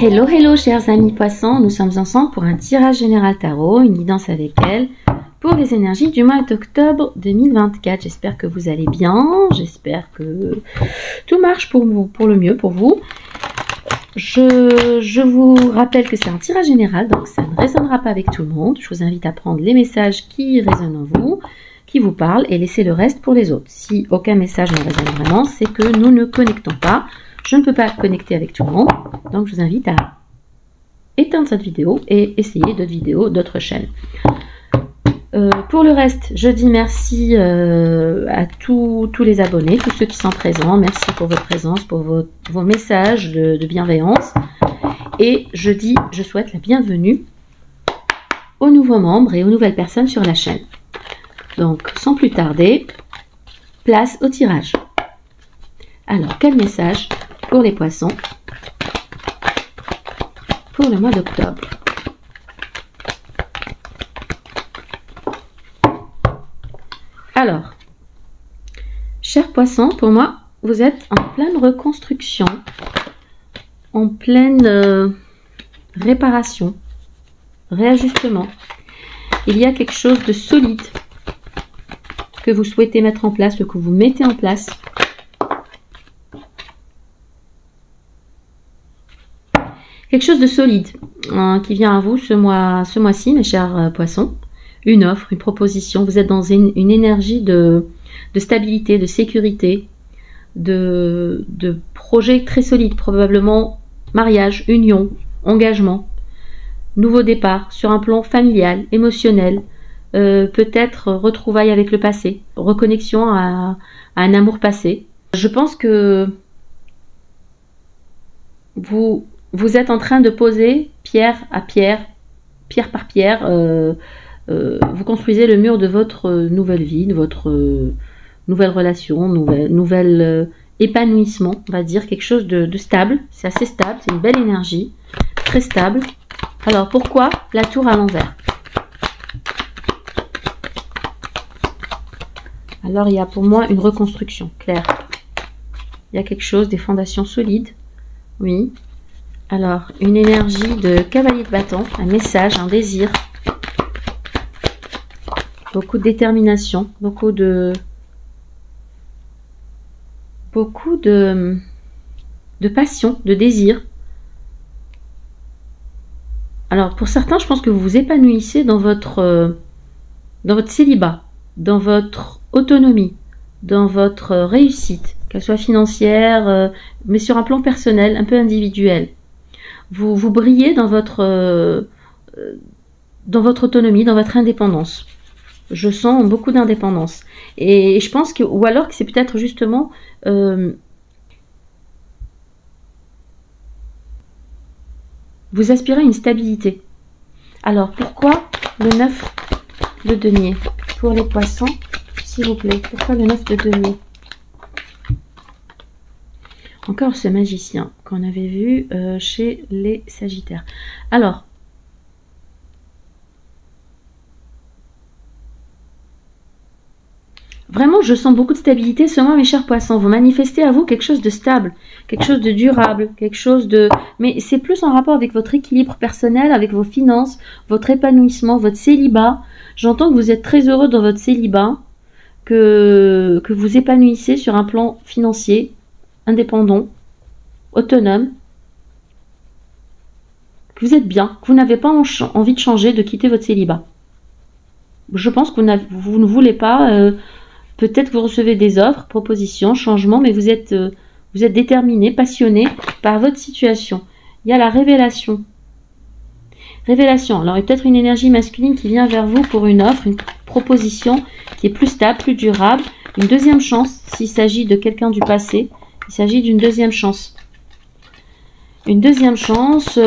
Hello, hello chers amis poissons, nous sommes ensemble pour un tirage général tarot, une guidance avec elle, pour les énergies du mois d'octobre 2024. J'espère que vous allez bien, j'espère que tout marche pour vous, pour le mieux pour vous. Je vous rappelle que c'est un tirage général, donc ça ne résonnera pas avec tout le monde. Je vous invite à prendre les messages qui résonnent en vous, qui vous parlent, et laisser le reste pour les autres. Si aucun message ne résonne vraiment, c'est que nous ne connectons pas. Je ne peux pas connecter avec tout le monde, donc je vous invite à éteindre cette vidéo et essayer d'autres vidéos, d'autres chaînes. Pour le reste, je dis merci à tous les abonnés, tous ceux qui sont présents. Merci pour votre présence, pour vos messages de bienveillance. Et je souhaite la bienvenue aux nouveaux membres et aux nouvelles personnes sur la chaîne. Donc, sans plus tarder, place au tirage. Alors, quel message pour les poissons pour le mois d'octobre? Alors, chers poissons, pour moi, vous êtes en pleine reconstruction, en pleine réparation, réajustement. Il y a quelque chose de solide que vous souhaitez mettre en place, que vous mettez en place. Quelque chose de solide qui vient à vous ce mois-ci, mes chers poissons. Une offre, une proposition. Vous êtes dans une énergie de stabilité, de sécurité, de projet très solide. Probablement mariage, union, engagement, nouveau départ sur un plan familial, émotionnel. Peut-être retrouvailles avec le passé, reconnexion à un amour passé. Je pense que vous êtes en train de poser pierre à pierre, pierre par pierre. Vous construisez le mur de votre nouvelle vie, de votre nouvelle relation, nouvel épanouissement, on va dire, quelque chose de stable. C'est assez stable, c'est une belle énergie, très stable. Alors pourquoi la tour à l'envers? Alors il y a pour moi une reconstruction claire. Il y a quelque chose, des fondations solides, oui. Alors, une énergie de cavalier de bâton, un message, un désir. Beaucoup de détermination, beaucoup de passion, de désir. Alors, pour certains, je pense que vous vous épanouissez dans votre célibat, dans votre autonomie, dans votre réussite, qu'elle soit financière, mais sur un plan personnel, un peu individuel. Vous brillez dans votre autonomie, dans votre indépendance. Je sens beaucoup d'indépendance. Et je pense que, ou alors que c'est peut-être justement vous aspirez à une stabilité. Alors, pourquoi le 9 de denier pour les poissons, s'il vous plaît? Pourquoi le 9 de denier? Encore ce magicien qu'on avait vu chez les Sagittaires. Alors, vraiment, je sens beaucoup de stabilité ce mois, mes chers poissons. Vous manifestez à vous quelque chose de stable, quelque chose de durable, quelque chose de... Mais c'est plus en rapport avec votre équilibre personnel, avec vos finances, votre épanouissement, votre célibat. J'entends que vous êtes très heureux dans votre célibat, que vous épanouissez sur un plan financier, indépendant, autonome, que vous êtes bien, que vous n'avez pas envie de changer, de quitter votre célibat. Je pense que vous ne voulez pas, peut-être que vous recevez des offres, propositions, changements, mais vous êtes déterminé, passionné par votre situation. Il y a la révélation. Révélation. Alors, il y a peut-être une énergie masculine qui vient vers vous pour une offre, une proposition qui est plus stable, plus durable, une deuxième chance, s'il s'agit de quelqu'un du passé. Il s'agit d'une deuxième chance. Une deuxième chance,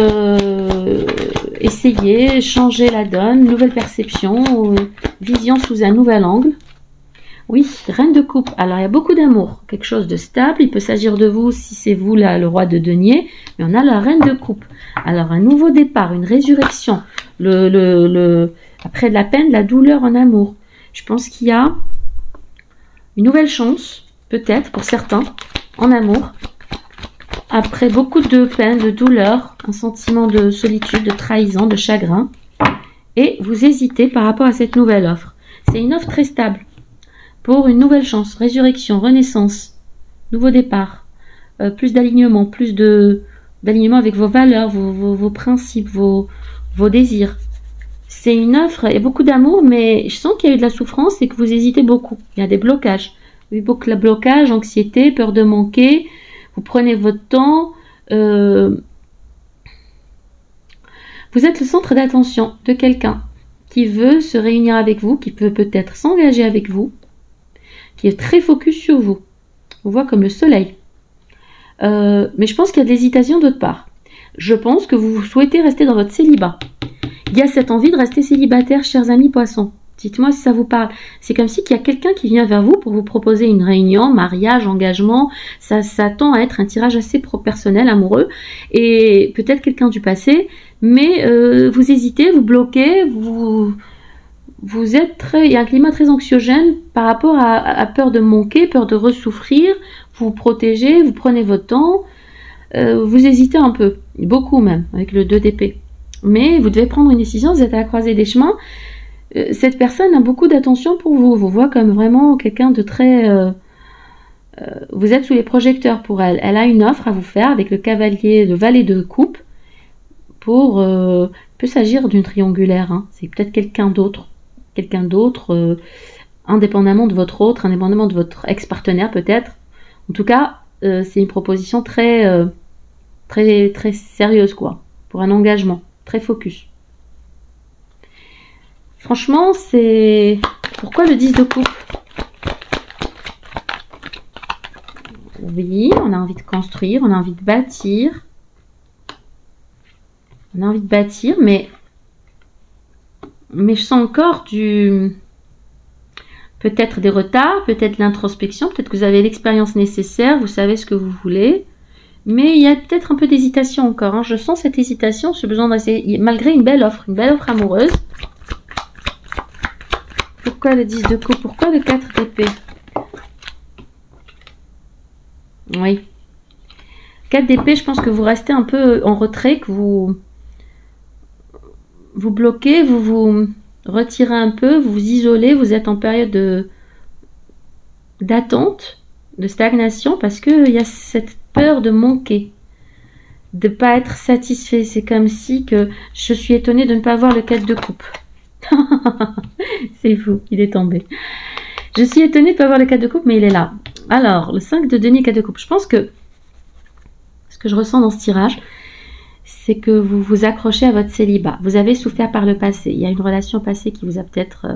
essayer, changer la donne, nouvelle perception, vision sous un nouvel angle. Oui, reine de coupe. Alors, il y a beaucoup d'amour, quelque chose de stable. Il peut s'agir de vous si c'est vous là, le roi de denier. Mais on a la reine de coupe. Alors, un nouveau départ, une résurrection. Après de la peine, de la douleur en amour. Je pense qu'il y a une nouvelle chance, peut-être pour certains, en amour. après beaucoup de peine, de douleur, un sentiment de solitude, de trahison, de chagrin. Et vous hésitez par rapport à cette nouvelle offre. C'est une offre très stable pour une nouvelle chance, résurrection, renaissance, nouveau départ, plus d'alignement, d'alignement avec vos valeurs, vos principes, vos désirs. C'est une offre, il y a beaucoup d'amour, mais je sens qu'il y a eu de la souffrance et que vous hésitez beaucoup. Il y a des blocages. Il y a eu beaucoup de blocages, anxiété, peur de manquer. Vous prenez votre temps. Vous êtes le centre d'attention de quelqu'un qui veut se réunir avec vous, qui peut peut-être s'engager avec vous, qui est très focus sur vous. On voit comme le soleil. Mais je pense qu'il y a de l'hésitation d'autre part. Je pense que vous souhaitez rester dans votre célibat. Il y a cette envie de rester célibataire, chers amis poissons. Dites-moi si ça vous parle. C'est comme si qu'il y a quelqu'un qui vient vers vous pour vous proposer une réunion, mariage, engagement. Ça tend à être un tirage assez personnel, amoureux. Et peut-être quelqu'un du passé. Mais vous hésitez, vous bloquez, vous êtes il y a un climat très anxiogène par rapport à peur de manquer, peur de ressouffrir. Vous vous protégez, vous prenez votre temps. Vous hésitez un peu, beaucoup même, avec le 2 d'épée. Mais vous devez prendre une décision, vous êtes à la croisée des chemins. Cette personne a beaucoup d'attention pour vous. Vous voit comme vraiment quelqu'un de très... vous êtes sous les projecteurs pour elle. Elle a une offre à vous faire avec le cavalier, le valet de coupe. Pour... peut s'agir d'une triangulaire. Hein. C'est peut-être quelqu'un d'autre. Quelqu'un d'autre, indépendamment de votre autre, indépendamment de votre ex-partenaire peut-être. En tout cas, c'est une proposition très, très sérieuse, quoi. Pour un engagement. Très focus. Franchement, c'est... Pourquoi le 10 de coupe? Oui, on a envie de construire, on a envie de bâtir. On a envie de bâtir, mais je sens encore peut-être des retards, peut-être l'introspection, peut-être que vous avez l'expérience nécessaire, vous savez ce que vous voulez. Mais il y a peut-être un peu d'hésitation encore. Hein. Je sens cette hésitation, ce besoin d'essayer, malgré une belle offre amoureuse. Pourquoi le 10 de coupe? Pourquoi le 4 d'épée? Oui. 4 d'épée, je pense que vous restez un peu en retrait, que vous bloquez, vous vous retirez un peu, vous vous isolez, vous êtes en période d'attente, de stagnation, parce qu'il y a cette peur de manquer, de ne pas être satisfait. C'est comme si que je suis étonnée de ne pas voir le 4 de coupe. C'est fou, il est tombé. Je suis étonnée de ne pas voir le 4 de coupe, mais il est là. Alors, le 5 de denier, 4 de coupe. Je pense que ce que je ressens dans ce tirage, c'est que vous vous accrochez à votre célibat. Vous avez souffert par le passé. Il y a une relation passée qui vous a peut-être...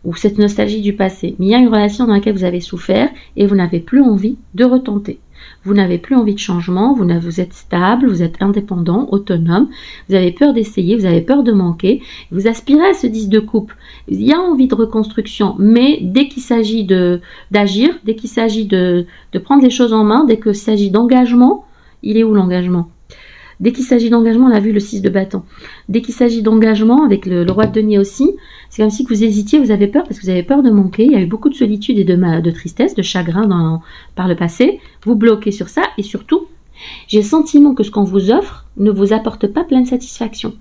ou cette nostalgie du passé. Mais il y a une relation dans laquelle vous avez souffert et vous n'avez plus envie de retenter. Vous n'avez plus envie de changement, vous êtes stable, vous êtes indépendant, autonome, vous avez peur d'essayer, vous avez peur de manquer, vous aspirez à ce 10 de coupe. Il y a envie de reconstruction, mais dès qu'il s'agit d'agir, dès qu'il s'agit de prendre les choses en main, dès qu'il s'agit d'engagement, il est où l'engagement? Dès qu'il s'agit d'engagement, on a vu le 6 de bâton. Dès qu'il s'agit d'engagement, avec le roi de denier aussi, c'est comme si que vous hésitiez, vous avez peur parce que vous avez peur de manquer. Il y a eu beaucoup de solitude et de tristesse, de chagrin par le passé. Vous bloquez sur ça et surtout, j'ai le sentiment que ce qu'on vous offre ne vous apporte pas pleine satisfaction.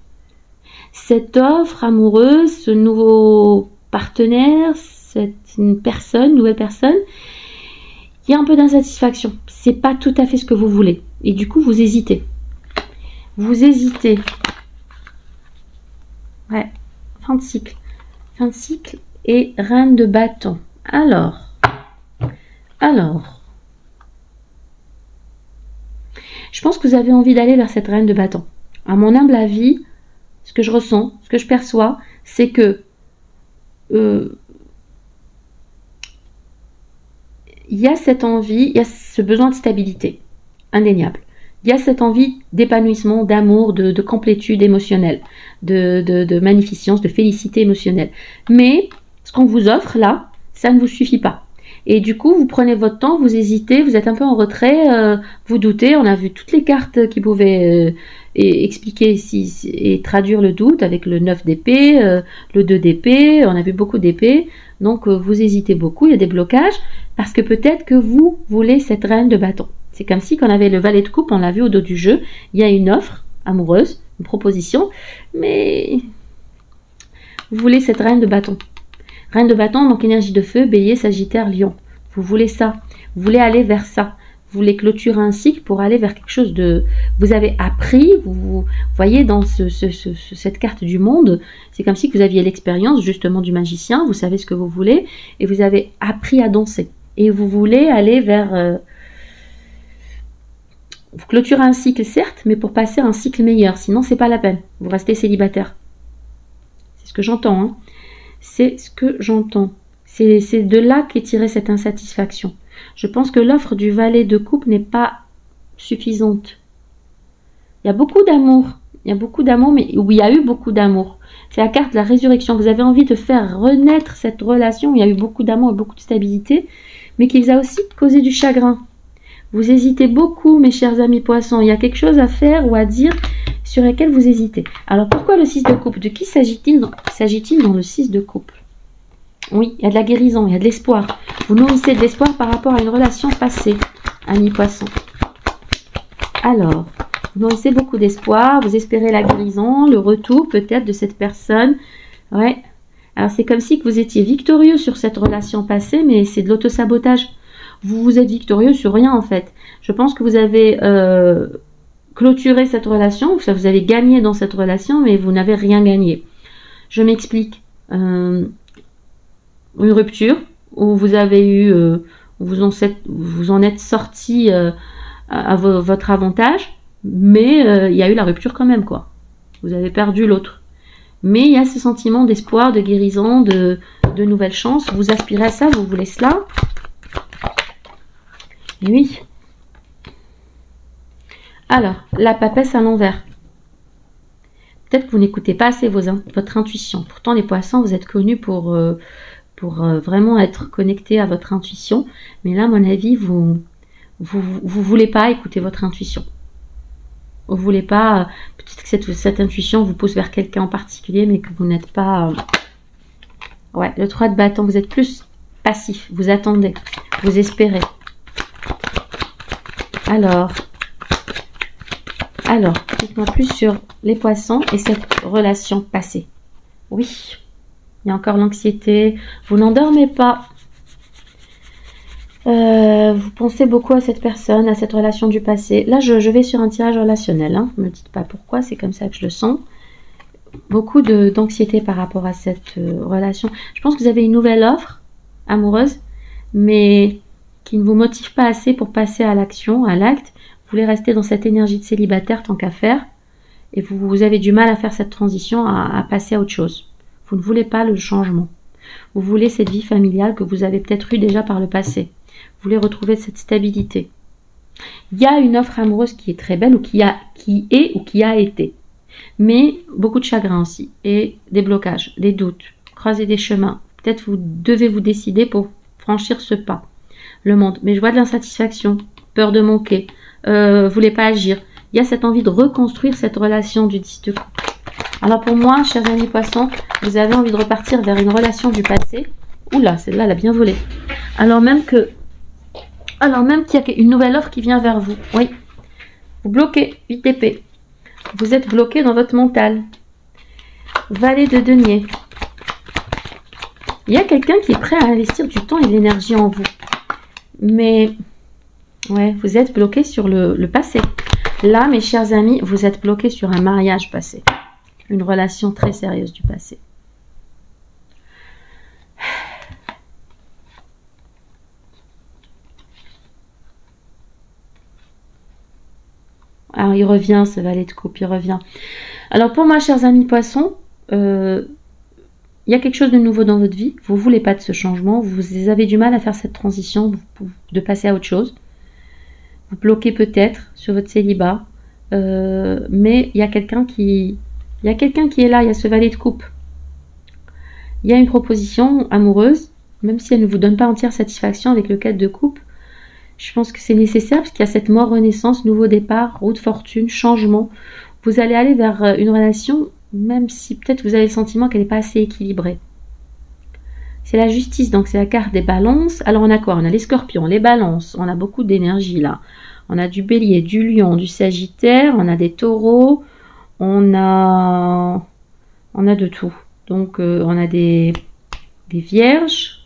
Cette offre amoureuse, ce nouveau partenaire, nouvelle personne, il y a un peu d'insatisfaction. C'est pas tout à fait ce que vous voulez. Et du coup, vous hésitez. Vous hésitez. Ouais, fin de cycle. Fin de cycle et reine de bâton. Alors. Je pense que vous avez envie d'aller vers cette reine de bâton. À mon humble avis, ce que je ressens, ce que je perçois, c'est que il y a cette envie, il y a ce besoin de stabilité, indéniable. Il y a cette envie d'épanouissement, d'amour, de complétude émotionnelle, de magnificence, de félicité émotionnelle. Mais ce qu'on vous offre là, ça ne vous suffit pas. Et du coup, vous prenez votre temps, vous hésitez, vous êtes un peu en retrait, vous doutez. On a vu toutes les cartes qui pouvaient expliquer et traduire le doute avec le 9 d'épée, le 2 d'épée. On a vu beaucoup d'épées. Donc, vous hésitez beaucoup, il y a des blocages parce que peut-être que vous voulez cette reine de bâton. C'est comme si quand on avait le valet de coupe, on l'a vu au dos du jeu, il y a une offre amoureuse, une proposition, mais vous voulez cette reine de bâton. Reine de bâton, donc énergie de feu, bélier, sagittaire, lion. Vous voulez ça, vous voulez aller vers ça. Vous voulez clôturer un cycle pour aller vers quelque chose de... Vous avez appris, vous voyez dans cette carte du monde, c'est comme si vous aviez l'expérience justement du magicien, vous savez ce que vous voulez, et vous avez appris à danser. Et vous voulez aller vers... vous clôturez un cycle, certes, mais pour passer à un cycle meilleur, sinon c'est pas la peine. Vous restez célibataire. C'est ce que j'entends, hein. C'est ce que j'entends. C'est de là qu'est tirée cette insatisfaction. Je pense que l'offre du valet de coupe n'est pas suffisante. Il y a beaucoup d'amour. Il y a beaucoup d'amour, mais où il y a eu beaucoup d'amour. C'est la carte de la résurrection. Vous avez envie de faire renaître cette relation où il y a eu beaucoup d'amour et beaucoup de stabilité, mais qui vous a aussi causé du chagrin. Vous hésitez beaucoup, mes chers amis poissons. Il y a quelque chose à faire ou à dire sur lequel vous hésitez. Alors, pourquoi le 6 de coupe? De qui s'agit-il dans le 6 de coupe? Oui, il y a de la guérison, il y a de l'espoir. Vous nourrissez de l'espoir par rapport à une relation passée, amis poissons. Alors, vous nourrissez beaucoup d'espoir, vous espérez la guérison, le retour peut-être de cette personne. Ouais. Alors, c'est comme si que vous étiez victorieux sur cette relation passée, mais c'est de l'autosabotage. Vous êtes victorieux sur rien, en fait. Je pense que vous avez clôturé cette relation, vous avez gagné dans cette relation, mais vous n'avez rien gagné. Je m'explique. Une rupture où vous avez eu, vous en êtes sorti à votre avantage, mais il y a eu la rupture quand même, quoi. Vous avez perdu l'autre. Mais il y a ce sentiment d'espoir, de guérison, de nouvelles chances. Vous aspirez à ça, vous voulez cela. Et oui. Alors, la papesse à l'envers. Peut-être que vous n'écoutez pas assez votre intuition. Pourtant, les poissons, vous êtes connus pour vraiment être connecté à votre intuition. Mais là, à mon avis, vous voulez pas écouter votre intuition. Vous voulez pas, peut-être que cette intuition vous pousse vers quelqu'un en particulier, mais que vous n'êtes pas... Ouais, le 3 de bâton, vous êtes plus passif. Vous attendez, vous espérez. Alors, dites-moi plus sur les poissons et cette relation passée. Oui. Il y a encore l'anxiété. Vous n'endormez pas. Vous pensez beaucoup à cette personne, à cette relation du passé. Là, je vais sur un tirage relationnel. Hein. Ne me dites pas pourquoi, c'est comme ça que je le sens. Beaucoup d'anxiété par rapport à cette relation. Je pense que vous avez une nouvelle offre amoureuse, mais qui ne vous motive pas assez pour passer à l'action, à l'acte. Vous voulez rester dans cette énergie de célibataire tant qu'à faire. Et vous avez du mal à faire cette transition, à passer à autre chose. Vous ne voulez pas le changement. Vous voulez cette vie familiale que vous avez peut-être eue déjà par le passé. Vous voulez retrouver cette stabilité. Il y a une offre amoureuse qui est très belle ou qui est ou qui a été. Mais beaucoup de chagrin aussi. Et des blocages, des doutes, croiser des chemins. Peut-être vous devez vous décider pour franchir ce pas. Le monde. Mais je vois de l'insatisfaction, peur de manquer. Voulez pas agir. Il y a cette envie de reconstruire cette relation du 10 de coupe. Alors pour moi, chers amis poissons, vous avez envie de repartir vers une relation du passé. Oula, celle-là, elle a bien volé. Alors même qu'il y a une nouvelle offre qui vient vers vous. Oui. Vous bloquez, 8 d'épée. Vous êtes bloqué dans votre mental. Valet de denier. Il y a quelqu'un qui est prêt à investir du temps et de l'énergie en vous. Mais, ouais, vous êtes bloqué sur le passé. Là, mes chers amis, vous êtes bloqué sur un mariage passé. Une relation très sérieuse du passé. Alors, il revient, ce valet de coupe, il revient. Alors, pour moi, chers amis poissons, il y a quelque chose de nouveau dans votre vie. Vous ne voulez pas de ce changement. Vous avez du mal à faire cette transition, de passer à autre chose. Vous bloquez peut-être sur votre célibat. Mais il y a quelqu'un qui est là. Il y a ce valet de coupe. Il y a une proposition amoureuse, même si elle ne vous donne pas entière satisfaction avec le 4 de coupe. Je pense que c'est nécessaire parce qu'il y a cette mort, renaissance, nouveau départ, roue de fortune, changement. Vous allez aller vers une relation, même si peut-être vous avez le sentiment qu'elle n'est pas assez équilibrée. C'est la justice, donc c'est la carte des balances. Alors on a quoi? On a les scorpions, les balances, on a beaucoup d'énergie là. On a du bélier, du lion, du sagittaire, on a des taureaux, on a de tout. Donc on a des vierges,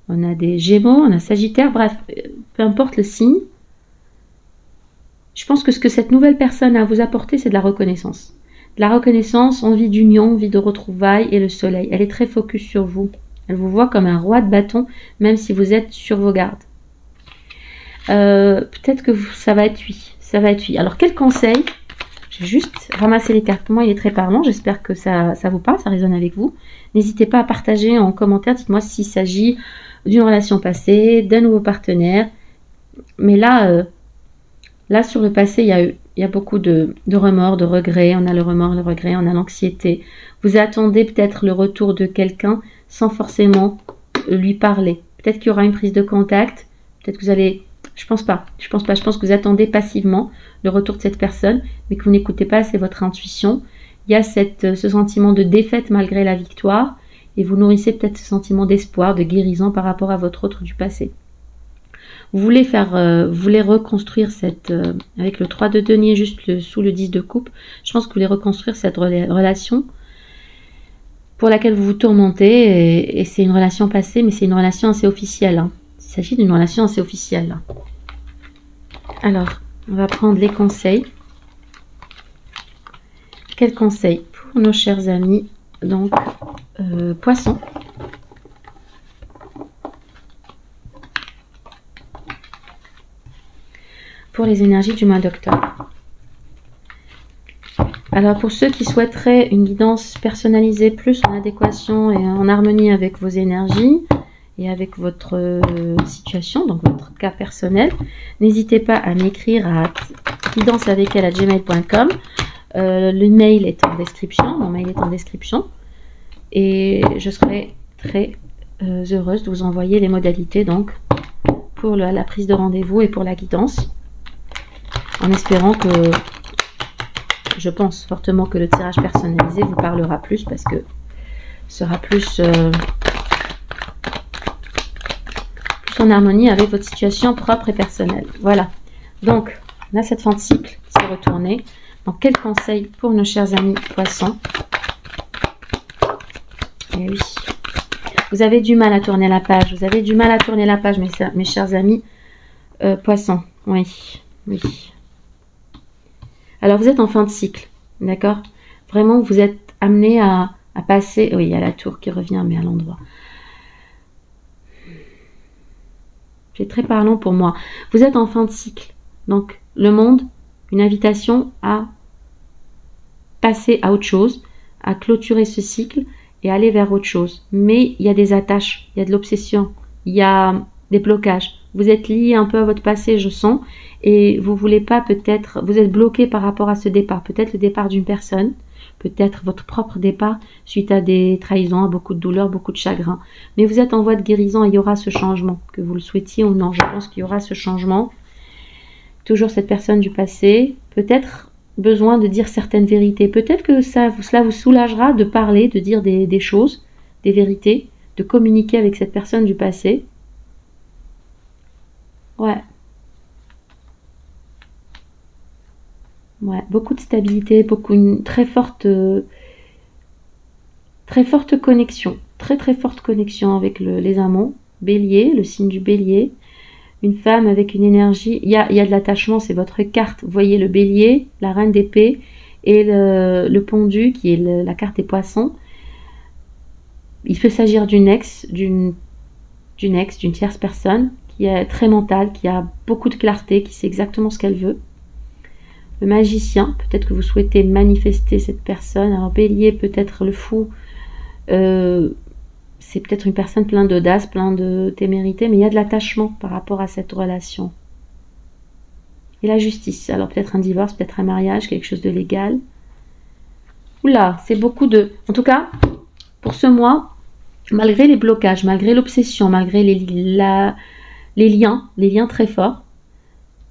on a des gémeaux, on a sagittaire, bref, peu importe le signe. Je pense que ce que cette nouvelle personne a à vous apporter, c'est de la reconnaissance. De la reconnaissance, envie d'union, envie de retrouvailles et le soleil. Elle est très focus sur vous. Elle vous voit comme un roi de bâton, même si vous êtes sur vos gardes. Peut-être que ça va être oui. Ça va être oui. Alors, quel conseil? J'ai juste ramassé les cartes. Pour moi, il est très parlant. J'espère que ça vous parle, ça résonne avec vous. N'hésitez pas à partager en commentaire. Dites-moi s'il s'agit d'une relation passée, d'un nouveau partenaire. Mais là, sur le passé, il y a beaucoup de remords, de regrets. On a le remords, le regret, on a l'anxiété. Vous attendez peut-être le retour de quelqu'un sans forcément lui parler. Peut-être qu'il y aura une prise de contact. Peut-être que vous allez... Je pense pas. Je pense que vous attendez passivement le retour de cette personne, mais que vous n'écoutez pas assez votre intuition. Il y a ce sentiment de défaite malgré la victoire. Et vous nourrissez peut-être ce sentiment d'espoir, de guérison par rapport à votre autre du passé. Vous voulez reconstruire avec le 3 de denier juste sous le 10 de coupe. Je pense que vous voulez reconstruire cette relation pour laquelle vous vous tourmentez. Et c'est une relation passée, mais c'est une relation assez officielle. Hein. Il s'agit d'une relation assez officielle. Là. Alors, on va prendre les conseils. Quels conseils pour nos chers amis? Donc, Poissons. Pour les énergies du mois d'octobre. Alors pour ceux qui souhaiteraient une guidance personnalisée plus en adéquation et en harmonie avec vos énergies et avec votre situation, donc votre cas personnel, n'hésitez pas à m'écrire à guidanceavecelle@gmail.com. Le mail est en description, mon mail est en description et je serai très heureuse de vous envoyer les modalités donc pour la prise de rendez-vous et pour la guidance. En espérant que, je pense fortement que le tirage personnalisé vous parlera plus parce que sera plus en harmonie avec votre situation propre et personnelle. Voilà. Donc, on a cette fin de cycle qui s'est retournée. Donc, quel conseil pour nos chers amis poissons? Eh oui. Vous avez du mal à tourner la page. Vous avez du mal à tourner la page, mes chers amis poissons. Oui. Oui. Alors, vous êtes en fin de cycle, d'accord? Vraiment, vous êtes amené à passer... Oui, il y a la tour qui revient, mais à l'endroit. C'est très parlant pour moi. Vous êtes en fin de cycle. Donc, le monde, une invitation à passer à autre chose, à clôturer ce cycle et aller vers autre chose. Mais il y a des attaches, il y a de l'obsession, il y a des blocages. Vous êtes lié un peu à votre passé, je sens, et vous voulez pas peut-être, vous êtes bloqué par rapport à ce départ. Peut-être le départ d'une personne, peut-être votre propre départ suite à des trahisons, à beaucoup de douleur, beaucoup de chagrin. Mais vous êtes en voie de guérison et il y aura ce changement, que vous le souhaitiez ou non. Je pense qu'il y aura ce changement. Toujours cette personne du passé, peut-être besoin de dire certaines vérités. Peut-être que cela vous soulagera de parler, de dire des choses, des vérités, de communiquer avec cette personne du passé. Ouais. Ouais, beaucoup de stabilité, une très forte connexion. Très forte connexion avec les amants. Bélier, le signe du bélier. Une femme avec une énergie. Il y a de l'attachement, c'est votre carte. Vous voyez le bélier, la reine d'épée et le pendu qui est la carte des poissons. Il peut s'agir d'une tierce personne qui est très mentale, qui a beaucoup de clarté, qui sait exactement ce qu'elle veut. Le magicien, peut-être que vous souhaitez manifester cette personne. Alors bélier, peut-être le fou, c'est peut-être une personne pleine d'audace, pleine de témérité, mais il y a de l'attachement par rapport à cette relation. Et la justice, alors peut-être un divorce, peut-être un mariage, quelque chose de légal. Oula, c'est beaucoup de... En tout cas, pour ce mois, malgré les blocages, malgré l'obsession, malgré les liens très forts,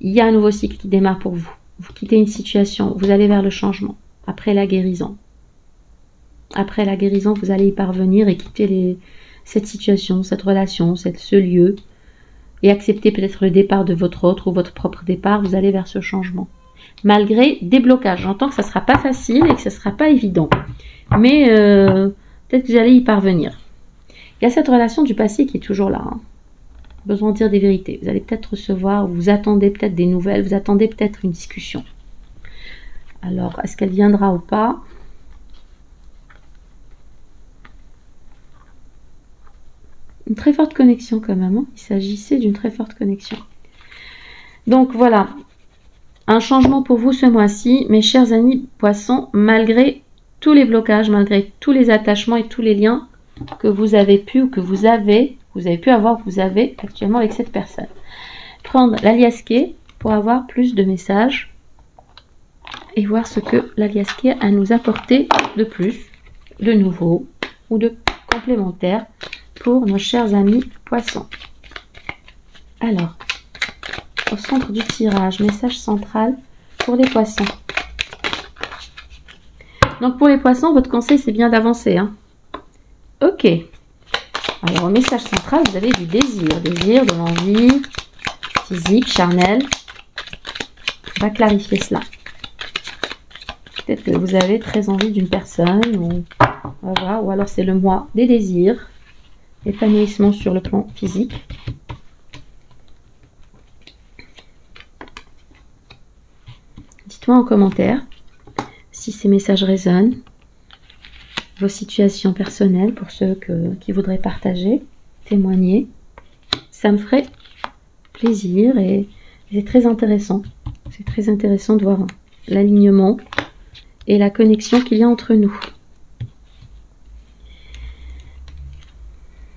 il y a un nouveau cycle qui démarre pour vous. Vous quittez une situation, vous allez vers le changement, après la guérison. Après la guérison, vous allez y parvenir et quitter cette situation, cette relation, ce lieu. et accepter peut-être le départ de votre autre ou votre propre départ, vous allez vers ce changement. Malgré des blocages. J'entends que ça ne sera pas facile et que ce ne sera pas évident. Mais peut-être que vous allez y parvenir. Il y a cette relation du passé qui est toujours là. Hein. Besoin de dire des vérités. Vous allez peut-être recevoir, vous attendez peut-être des nouvelles, vous attendez peut-être une discussion. Alors, est-ce qu'elle viendra ou pas? Une très forte connexion quand même. Hein. Il s'agissait d'une très forte connexion. Donc voilà. Un changement pour vous ce mois-ci, mes chers amis poissons, malgré tous les blocages, malgré tous les attachements et tous les liens que vous avez pu ou que vous avez pu avoir, que vous avez actuellement avec cette personne. Prendre l'aliasqué pour avoir plus de messages et voir ce que l'aliasqué a à nous apporter de plus, de nouveau ou de complémentaire pour nos chers amis poissons. Alors, au centre du tirage, message central pour les poissons. Donc pour les poissons, votre conseil c'est bien d'avancer. Hein. Ok. Alors au message central, vous avez du désir, de l'envie physique, charnelle. On va clarifier cela. Peut-être que vous avez très envie d'une personne, ou, voilà, ou alors c'est le mois des désirs, épanouissement sur le plan physique. Dites-moi en commentaire si ces messages résonnent, vos situations personnelles pour ceux qui voudraient partager, témoigner. Ça me ferait plaisir et c'est très intéressant. C'est très intéressant de voir l'alignement et la connexion qu'il y a entre nous.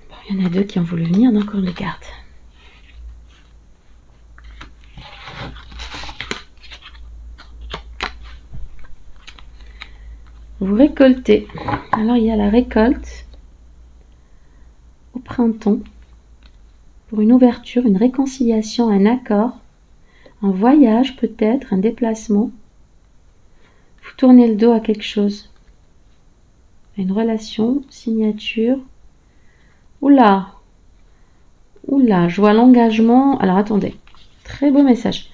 Bon, il y en a deux qui ont voulu venir, donc on les garde. Vous récoltez. Alors il y a la récolte au printemps pour une ouverture, une réconciliation, un accord, un voyage peut-être, un déplacement. Vous tournez le dos à quelque chose. Une relation, signature. Oula, oula, je vois l'engagement. Alors attendez, très beau message.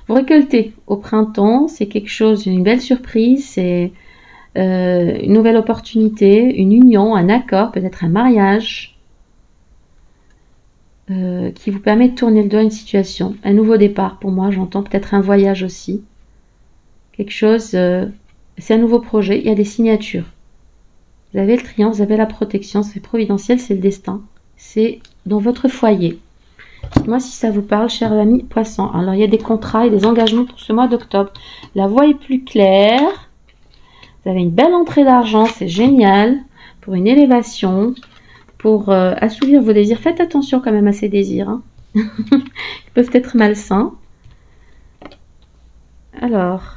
Vous récoltez au printemps, c'est quelque chose, une belle surprise, c'est une nouvelle opportunité, une union, un accord, peut-être un mariage qui vous permet de tourner le dos à une situation, un nouveau départ pour moi, j'entends peut-être un voyage aussi, quelque chose, c'est un nouveau projet, il y a des signatures, vous avez le triomphe, vous avez la protection, c'est providentiel, c'est le destin, c'est dans votre foyer. Dites-moi si ça vous parle, chers amis poissons. Alors il y a des contrats et des engagements pour ce mois d'octobre, la voie est plus claire. Vous avez une belle entrée d'argent, c'est génial, pour une élévation, pour assouvir vos désirs. Faites attention quand même à ces désirs, hein. Ils peuvent être malsains. Alors,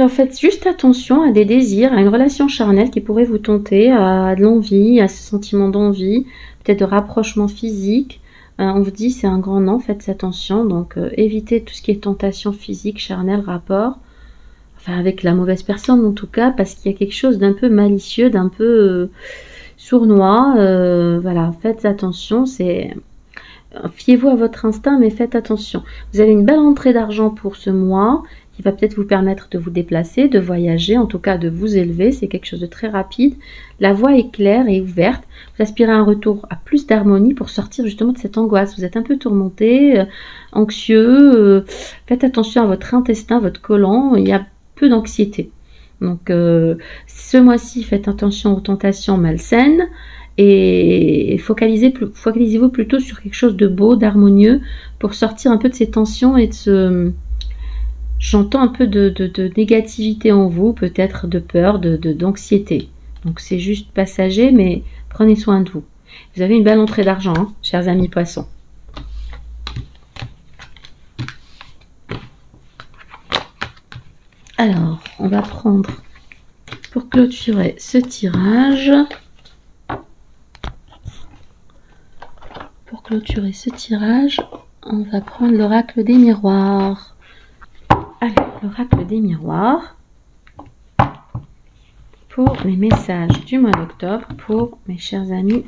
faites juste attention à des désirs, à une relation charnelle qui pourrait vous tenter, à de l'envie, à ce sentiment d'envie, peut-être de rapprochement physique. On vous dit c'est un grand non, faites attention, donc évitez tout ce qui est tentation physique, charnelle, rapport, enfin avec la mauvaise personne en tout cas, parce qu'il y a quelque chose d'un peu malicieux, d'un peu sournois, voilà, faites attention, fiez-vous à votre instinct, mais faites attention. Vous avez une belle entrée d'argent pour ce mois, qui va peut-être vous permettre de vous déplacer, de voyager, en tout cas de vous élever, c'est quelque chose de très rapide. La voie est claire et ouverte, vous aspirez à un retour à plus d'harmonie pour sortir justement de cette angoisse. Vous êtes un peu tourmenté, anxieux, faites attention à votre intestin, votre côlon, il y a peu d'anxiété. Donc ce mois-ci, faites attention aux tentations malsaines et focalisez-vous plutôt sur quelque chose de beau, d'harmonieux pour sortir un peu de ces tensions et de ce... J'entends un peu de négativité en vous, peut-être de peur, d'anxiété. Donc c'est juste passager, mais prenez soin de vous. Vous avez une belle entrée d'argent, hein, chers amis poissons. Alors, on va prendre, pour clôturer ce tirage, on va prendre l'oracle des miroirs. Alors, l'oracle des miroirs pour les messages du mois d'octobre pour mes chers amis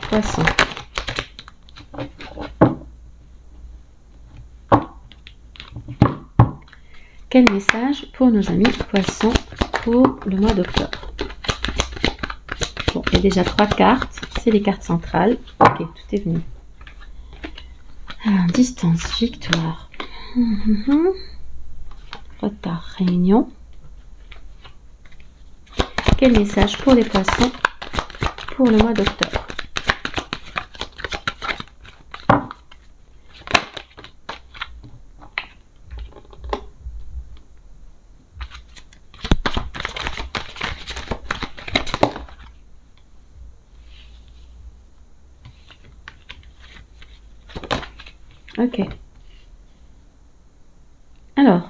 poissons. Quel message pour nos amis poissons pour le mois d'octobre? Bon, il y a déjà 3 cartes, c'est les cartes centrales. Ok, tout est venu. Alors, distance, victoire. Retard, réunion. Quel message pour les poissons pour le mois d'octobre? Ok. Alors,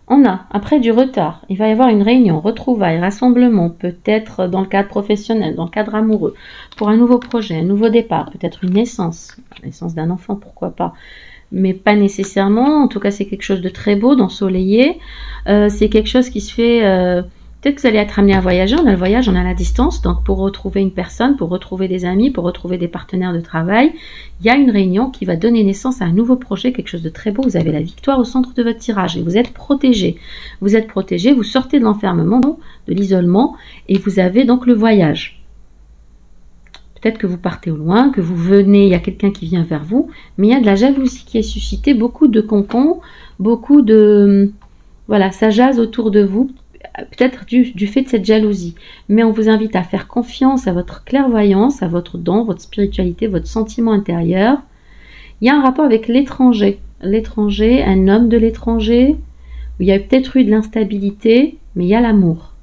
on a, après du retard, il va y avoir une réunion, retrouvailles, rassemblement, peut-être dans le cadre professionnel, dans le cadre amoureux, pour un nouveau projet, un nouveau départ, peut-être une naissance, la naissance d'un enfant, pourquoi pas, mais pas nécessairement, en tout cas c'est quelque chose de très beau, d'ensoleillé, c'est quelque chose qui se fait, peut-être que vous allez être amené à voyager, on a le voyage, on a la distance, donc pour retrouver une personne, pour retrouver des amis, pour retrouver des partenaires de travail, il y a une réunion qui va donner naissance à un nouveau projet, quelque chose de très beau, vous avez la victoire au centre de votre tirage et vous êtes protégé. Vous êtes protégé, vous sortez de l'enfermement, de l'isolement et vous avez donc le voyage. Peut-être que vous partez au loin, que vous venez, il y a quelqu'un qui vient vers vous, mais il y a de la jalousie qui est suscitée, beaucoup de concons, beaucoup de... Voilà, ça jase autour de vous, peut-être du fait de cette jalousie. Mais on vous invite à faire confiance à votre clairvoyance, à votre don, votre spiritualité, votre sentiment intérieur. Il y a un rapport avec l'étranger. L'étranger, un homme de l'étranger, où il y a peut-être eu de l'instabilité, mais il y a l'amour.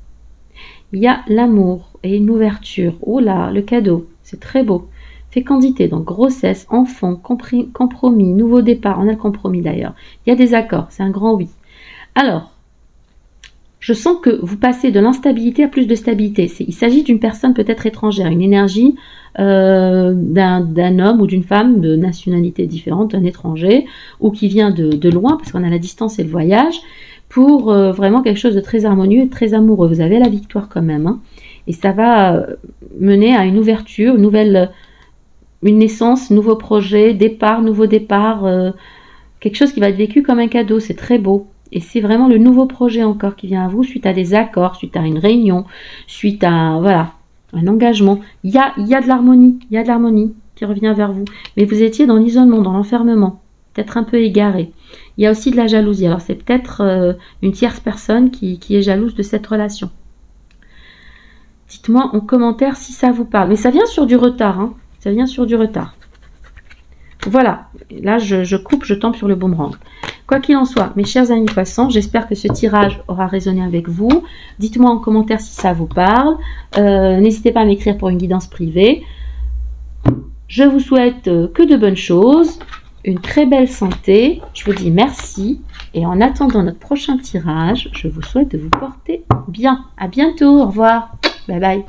Il y a l'amour et une ouverture. Oh là, le cadeau, c'est très beau. Fécondité, donc grossesse, enfant, compromis, nouveau départ. On a le compromis d'ailleurs. Il y a des accords, c'est un grand oui. Alors, je sens que vous passez de l'instabilité à plus de stabilité. Il s'agit d'une personne peut-être étrangère, une énergie d'un homme ou d'une femme de nationalité différente, d'un étranger, ou qui vient de loin, parce qu'on a la distance et le voyage, pour vraiment quelque chose de très harmonieux et de très amoureux. Vous avez la victoire quand même, hein, et ça va mener à une ouverture, une naissance, nouveau projet, départ, nouveau départ, quelque chose qui va être vécu comme un cadeau, c'est très beau. Et c'est vraiment le nouveau projet encore qui vient à vous suite à des accords, suite à une réunion, suite à voilà, un engagement. Il y a de l'harmonie qui revient vers vous. Mais vous étiez dans l'isolement, dans l'enfermement, peut-être un peu égaré. Il y a aussi de la jalousie. Alors c'est peut-être une tierce personne qui est jalouse de cette relation. Dites-moi en commentaire si ça vous parle. Mais ça vient sur du retard, hein. Ça vient sur du retard. Voilà, là je coupe, je tombe sur le boomerang. Quoi qu'il en soit, mes chers amis poissons, j'espère que ce tirage aura résonné avec vous. Dites-moi en commentaire si ça vous parle. N'hésitez pas à m'écrire pour une guidance privée. Je vous souhaite que de bonnes choses, une très belle santé. Je vous dis merci. Et en attendant notre prochain tirage, je vous souhaite de vous porter bien. À bientôt, au revoir. Bye bye.